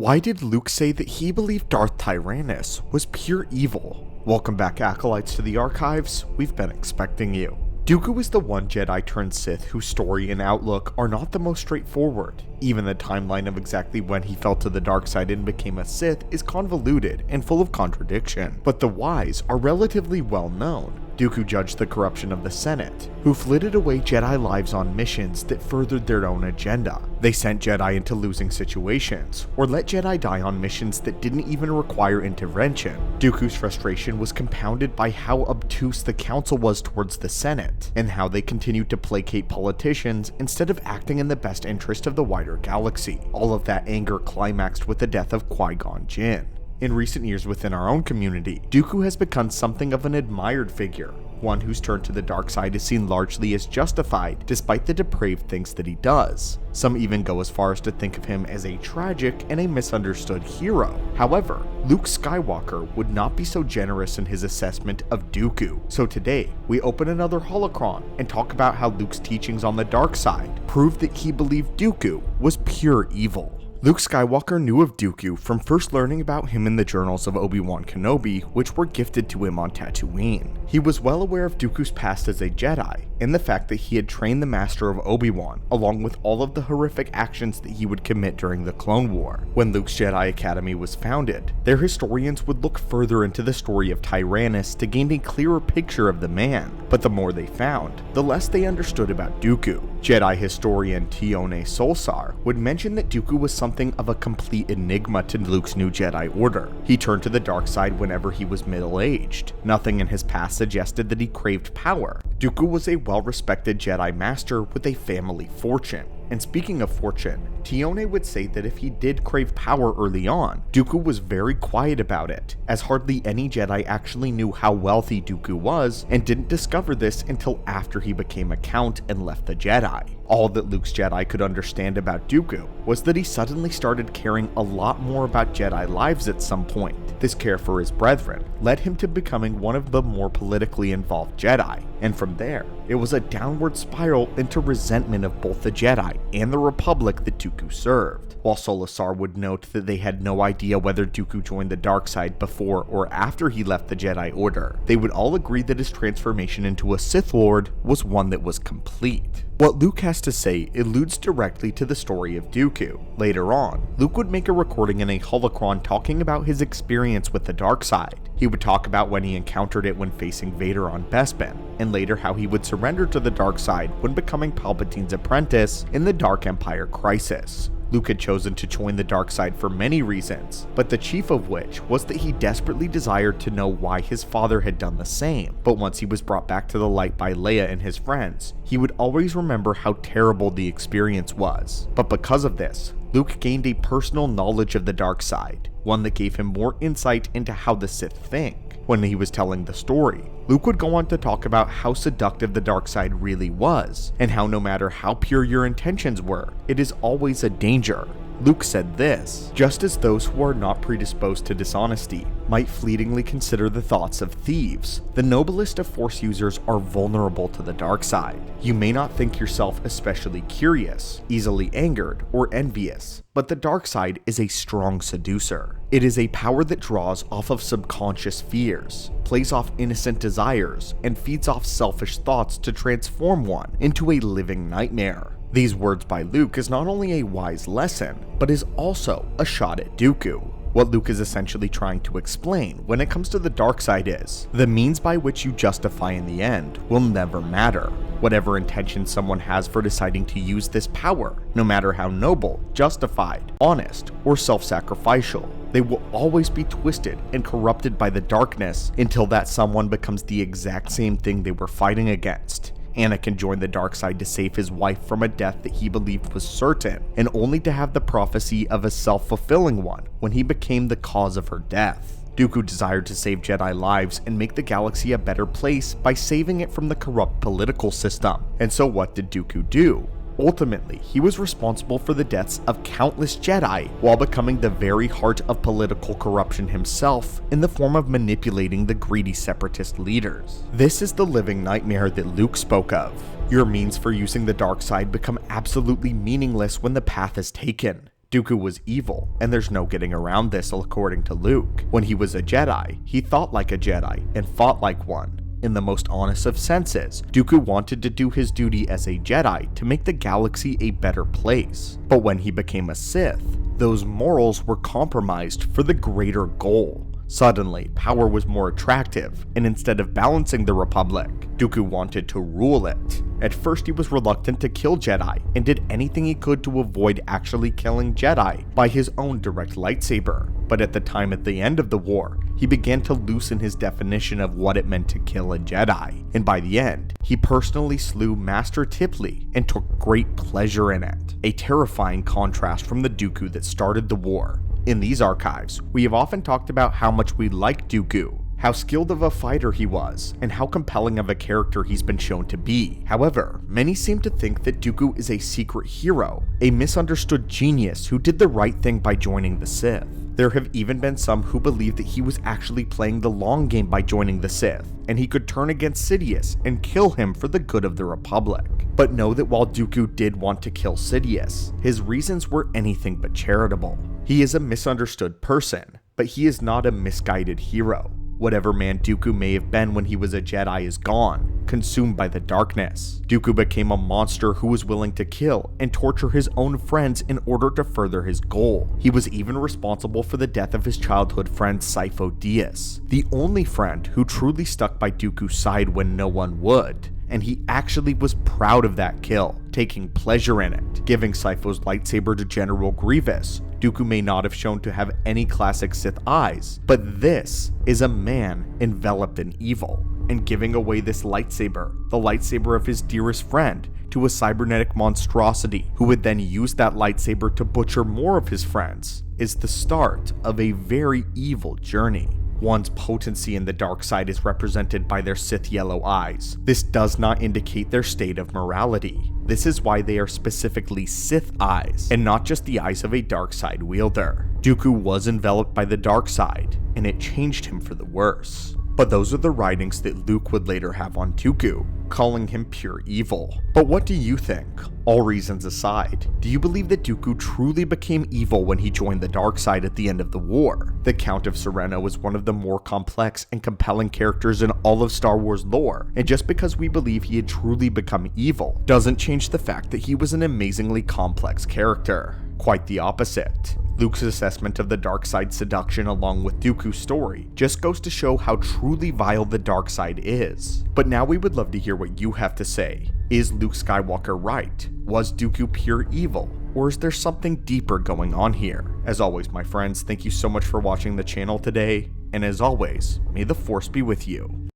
Why did Luke say that he believed Darth Tyrannus was pure evil? Welcome back, Acolytes, to the archives. We've been expecting you. Dooku is the one Jedi turned Sith whose story and outlook are not the most straightforward. Even the timeline of exactly when he fell to the dark side and became a Sith is convoluted and full of contradiction, but the whys are relatively well known. Dooku judged the corruption of the Senate, who flitted away Jedi lives on missions that furthered their own agenda. They sent Jedi into losing situations, or let Jedi die on missions that didn't even require intervention. Dooku's frustration was compounded by how obtuse the Council was towards the Senate, and how they continued to placate politicians instead of acting in the best interest of the wider galaxy. All of that anger climaxed with the death of Qui-Gon Jinn. In recent years within our own community, Dooku has become something of an admired figure, one whose turn to the dark side is seen largely as justified despite the depraved things that he does. Some even go as far as to think of him as a tragic and a misunderstood hero. However, Luke Skywalker would not be so generous in his assessment of Dooku. So today, we open another holocron and talk about how Luke's teachings on the dark side proved that he believed Dooku was pure evil. Luke Skywalker knew of Dooku from first learning about him in the journals of Obi-Wan Kenobi, which were gifted to him on Tatooine. He was well aware of Dooku's past as a Jedi, and the fact that he had trained the Master of Obi-Wan, along with all of the horrific actions that he would commit during the Clone War. When Luke's Jedi Academy was founded, their historians would look further into the story of Tyrannus to gain a clearer picture of the man, but the more they found, the less they understood about Dooku. Jedi historian Tione Solsar would mention that Dooku was something of a complete enigma to Luke's new Jedi Order. He turned to the dark side whenever he was middle-aged. Nothing in his past suggested that he craved power. Dooku was a well-respected Jedi Master with a family fortune. And speaking of fortune, Tione would say that if he did crave power early on, Dooku was very quiet about it, as hardly any Jedi actually knew how wealthy Dooku was, and didn't discover this until after he became a Count and left the Jedi. All that Luke's Jedi could understand about Dooku was that he suddenly started caring a lot more about Jedi lives at some point. This care for his brethren led him to becoming one of the more politically involved Jedi, and from there, it was a downward spiral into resentment of both the Jedi and the Republic that Dooku served. While Solsar would note that they had no idea whether Dooku joined the dark side before or after he left the Jedi Order, they would all agree that his transformation into a Sith Lord was one that was complete. What Luke has to say alludes directly to the story of Dooku. Later on, Luke would make a recording in a holocron talking about his experience with the dark side. He would talk about when he encountered it when facing Vader on Bespin, and later how he would surrender to the dark side when becoming Palpatine's apprentice in the Dark Empire Crisis. Luke had chosen to join the dark side for many reasons, but the chief of which was that he desperately desired to know why his father had done the same. But once he was brought back to the light by Leia and his friends, he would always remember how terrible the experience was. But because of this, Luke gained a personal knowledge of the dark side, one that gave him more insight into how the Sith think. When he was telling the story, Luke would go on to talk about how seductive the dark side really was, and how no matter how pure your intentions were, it is always a danger. Luke said this: just as those who are not predisposed to dishonesty might fleetingly consider the thoughts of thieves, the noblest of Force users are vulnerable to the dark side. You may not think yourself especially curious, easily angered, or envious, but the dark side is a strong seducer. It is a power that draws off of subconscious fears, plays off innocent desires, and feeds off selfish thoughts to transform one into a living nightmare. These words by Luke is not only a wise lesson, but is also a shot at Dooku. What Luke is essentially trying to explain when it comes to the dark side is, the means by which you justify in the end will never matter. Whatever intention someone has for deciding to use this power, no matter how noble, justified, honest, or self-sacrificial, they will always be twisted and corrupted by the darkness until that someone becomes the exact same thing they were fighting against. Anakin joined the dark side to save his wife from a death that he believed was certain, and only to have the prophecy of a self-fulfilling one when he became the cause of her death. Dooku desired to save Jedi lives and make the galaxy a better place by saving it from the corrupt political system. And so what did Dooku do? Ultimately, he was responsible for the deaths of countless Jedi while becoming the very heart of political corruption himself in the form of manipulating the greedy separatist leaders. This is the living nightmare that Luke spoke of. Your means for using the dark side become absolutely meaningless when the path is taken. Dooku was evil, and there's no getting around this according to Luke. When he was a Jedi, he thought like a Jedi and fought like one. In the most honest of senses, Dooku wanted to do his duty as a Jedi to make the galaxy a better place. But when he became a Sith, those morals were compromised for the greater goal. Suddenly, power was more attractive, and instead of balancing the Republic, Dooku wanted to rule it. At first, he was reluctant to kill Jedi, and did anything he could to avoid actually killing Jedi by his own direct lightsaber. But at the time at the end of the war, he began to loosen his definition of what it meant to kill a Jedi, and by the end, he personally slew Master Tipli and took great pleasure in it. A terrifying contrast from the Dooku that started the war. In these archives, we have often talked about how much we like Dooku, how skilled of a fighter he was, and how compelling of a character he's been shown to be. However, many seem to think that Dooku is a secret hero, a misunderstood genius who did the right thing by joining the Sith. There have even been some who believe that he was actually playing the long game by joining the Sith, and he could turn against Sidious and kill him for the good of the Republic. But know that while Dooku did want to kill Sidious, his reasons were anything but charitable. He is a misunderstood person, but he is not a misguided hero. Whatever man Dooku may have been when he was a Jedi is gone, consumed by the darkness. Dooku became a monster who was willing to kill and torture his own friends in order to further his goal. He was even responsible for the death of his childhood friend Sifo Dyas, the only friend who truly stuck by Dooku's side when no one would. And he actually was proud of that kill, taking pleasure in it, giving Sifo's lightsaber to General Grievous. Dooku may not have shown to have any classic Sith eyes, but this is a man enveloped in evil, and giving away this lightsaber, the lightsaber of his dearest friend, to a cybernetic monstrosity who would then use that lightsaber to butcher more of his friends, is the start of a very evil journey. One's potency in the dark side is represented by their Sith yellow eyes. This does not indicate their state of morality. This is why they are specifically Sith eyes, and not just the eyes of a dark side wielder. Dooku was enveloped by the dark side, and it changed him for the worse. But those are the writings that Luke would later have on Dooku, calling him pure evil. But what do you think? All reasons aside, do you believe that Dooku truly became evil when he joined the dark side at the end of the war? The Count of Sereno is one of the more complex and compelling characters in all of Star Wars lore, and just because we believe he had truly become evil doesn't change the fact that he was an amazingly complex character. Quite the opposite. Luke's assessment of the dark side seduction along with Dooku's story just goes to show how truly vile the dark side is. But now we would love to hear what you have to say. Is Luke Skywalker right? Was Dooku pure evil? Or is there something deeper going on here? As always, my friends, thank you so much for watching the channel today, and as always, may the Force be with you.